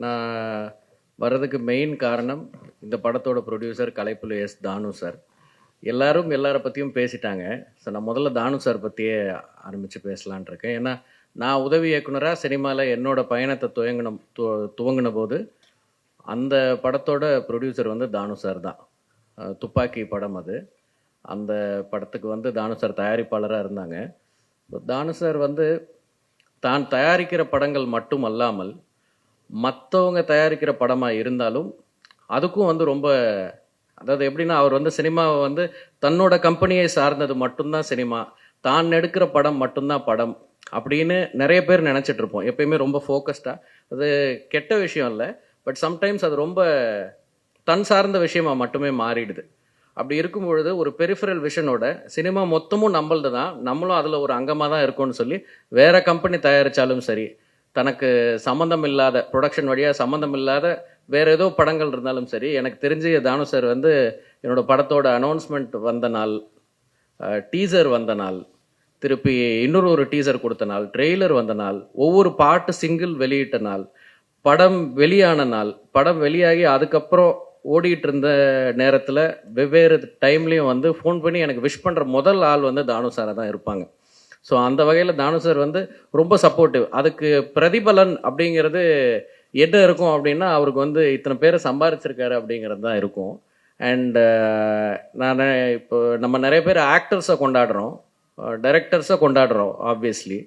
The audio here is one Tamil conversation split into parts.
நான் வர்றதுக்கு மெயின் காரணம் இந்த படத்தோட ப்ரொடியூசர் கலைப்புலி எஸ் தானு சார். எல்லாரும் எல்லாரை பற்றியும் பேசிட்டாங்க. ஸோ நான் முதல்ல தானு சார் பற்றியே ஆரம்பித்து பேசலான் இருக்கேன். ஏன்னா நான் உதவி இயக்குனராக சினிமாவில் என்னோட பயணத்தை துவங்கின போது அந்த படத்தோட ப்ரொடியூசர் வந்து தானு சார் தான். துப்பாக்கி படம் அது. அந்த படத்துக்கு வந்து தானு சார் தயாரிப்பாளராக இருந்தாங்க. தானு சார் வந்து தான் தயாரிக்கிற படங்கள் மட்டும் அல்லாமல் மற்றவங்க தயாரிக்கிற படமாக இருந்தாலும் அதுக்கும் வந்து ரொம்ப, அதாவது எப்படின்னா, அவர் வந்து சினிமாவை வந்து தன்னோட கம்பெனியை சார்ந்தது மட்டும்தான் சினிமா, தான் எடுக்கிற படம் மட்டும்தான் படம் அப்படின்னு நிறைய பேர் நினச்சிட்டு இருப்போம். எப்பயுமே ரொம்ப ஃபோக்கஸ்டாக. அது கெட்ட விஷயம் இல்லை, பட் சம்டைம்ஸ் அது ரொம்ப தன் சார்ந்த விஷயமா மட்டுமே மாறிடுது. அப்படி இருக்கும் பொழுது ஒரு பெரிஃபரல் விஷனோட சினிமா மொத்தமும் நம்மளது தான், நம்மளும் அதில் ஒரு அங்கமாக தான் இருக்கோம்னு சொல்லி வேற கம்பெனி தயாரித்தாலும் சரி, தனக்கு சம்மந்தம் இல்லாத ப்ரொடக்ஷன் வழியாக சம்மந்தம் இல்லாத வேறு ஏதோ படங்கள் இருந்தாலும் சரி, எனக்கு தெரிஞ்சு தானு சார் வந்து என்னோடய படத்தோட அனௌன்ஸ்மெண்ட் வந்த நாள், டீசர் வந்த நாள், திருப்பி இன்னொரு டீசர் கொடுத்த நாள், ட்ரெய்லர் வந்த நாள், ஒவ்வொரு பாட்டு சிங்கிள் வெளியிட்ட நாள், படம் வெளியான நாள், படம் வெளியாகி அதுக்கப்புறம் ஓடிட்டு இருந்த நேரத்தில் வெவ்வேறு டைம்லேயும் வந்து ஃபோன் பண்ணி எனக்கு விஷ் பண்ணுற முதல் ஆள் வந்து தானு சாரை தான் இருப்பாங்க. ஸோ அந்த வகையில் தானு சார் வந்து ரொம்ப சப்போர்ட்டிவ். அதுக்கு பிரதிபலன் அப்படிங்கிறது என்ன இருக்கும் அப்படின்னா, அவருக்கு வந்து இத்தனை பேரை சம்பாதிச்சிருக்காரு அப்படிங்கிறது தான் இருக்கும். அண்டு நான் இப்போ நம்ம நிறைய பேர் ஆக்டர்ஸை கொண்டாடுறோம், டைரக்டர்ஸை கொண்டாடுறோம் ஆப்வியஸ்லி,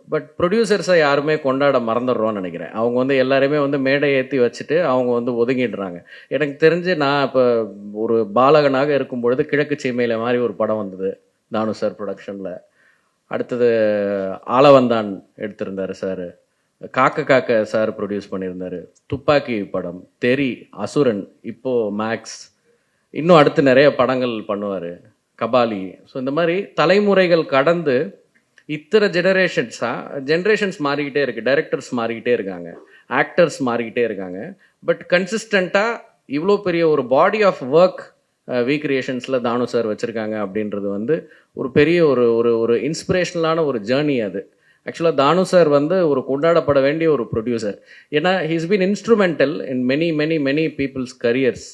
பட் ப்ரொடியூசர்ஸை யாருமே கொண்டாட மறந்துடுறோன்னு நினைக்கிறேன். அவங்க வந்து எல்லாருமே வந்து மேடை ஏற்றி வச்சுட்டு அவங்க வந்து ஒதுங்கிடுறாங்க. எனக்கு தெரிஞ்சு நான் இப்போ ஒரு பாலகனாக இருக்கும் பொழுது கிழக்கு சீமையில மாதிரி ஒரு படம் வந்தது தானு சார் ப்ரொடக்ஷனில். அடுத்தது ஆளவந்தான் எடுத்திருந்தார் சார், காக்க காக்க சார் ப்ரொடியூஸ் பண்ணியிருந்தார், துப்பாக்கி படம், தெரி, அசுரன், இப்போது மேக்ஸ், இன்னும் அடுத்து நிறைய படங்கள் பண்ணுவார், கபாலி. ஸோ இந்த மாதிரி தலைமுறைகள் கடந்து இத்தனை ஜென்ரேஷன்ஸ் மாறிக்கிட்டே இருக்குது, டைரக்டர்ஸ் மாறிக்கிட்டே இருக்காங்க, ஆக்டர்ஸ் மாறிக்கிட்டே இருக்காங்க, பட் கன்சிஸ்டண்ட்டாக இவ்வளோ பெரிய ஒரு body of work we கிரியேஷன்ஸில் Thanu sir வச்சுருக்காங்க அப்படின்றது வந்து ஒரு பெரிய ஒரு ஒரு ஒரு இன்ஸ்பிரேஷனலான ஒரு ஜேர்னி அது. ஆக்சுவலாக தானு சார் வந்து ஒரு கொண்டாடப்பட வேண்டிய ஒரு ப்ரொடியூசர். ஏன்னா he's been instrumental in many many many peoples careers.